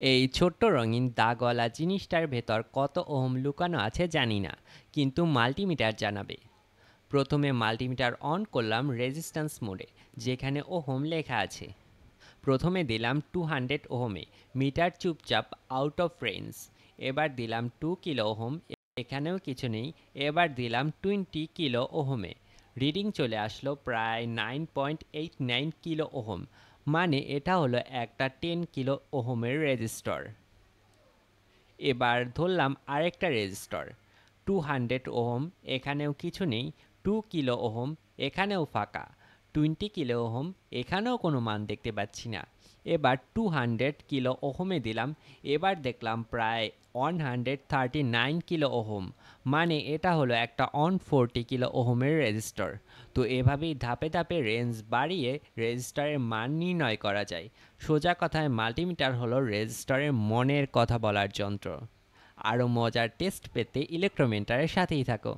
এই ছোট্ট রঙিন দাগওয়ালা জিনিসটার ভেতর কত ওহম লুকানো আছে জানি না, কিন্তু মাল্টিমিটার জানাবে। প্রথমে মাল্টিমিটার অন করলাম রেজিস্ট্যান্স মোডে, যেখানে ওহম লেখা আছে। প্রথমে দিলাম 200 ওহমে, মিটার চুপচাপ আউট অফ রেঞ্জ। এবার দিলাম 2 কিলো ওহম, এখানেও কিছু নেই। এবার দিলাম 20 কিলো ওহমে, রিডিং চলে আসলো প্রায় 9.89 কিলো ওহম। মানে এটা হলো একটা 10 কিলো ওহমের রেজিস্টর। এবার ধরলাম আরেকটা রেজিস্টর 200 ওহম, এখানেও কিছু নেই। 2 কিলো ওহম, এখানেও ফাঁকা। 20 কিলো ওহম, এখানেও কোনো মান দেখতে পাচ্ছি না। এবার 200 কিলো ওহমে দিলাম। এবার দেখলাম প্রায় 139 কিলো ওহম। মানে এটা হলো একটা 140 কিলো ওহমের রেজিস্টর। তো এভাবেই ধাপে ধাপে রেঞ্জ বাড়িয়ে রেজিস্টারের মান নির্ণয় করা যায়। সোজা কথায় মাল্টিমিটার হলো রেজিস্টারের মনের কথা বলার যন্ত্র। আরও মজার টেস্ট পেতে ইলেক্ট্রোমিটারের সাথেই থাকো।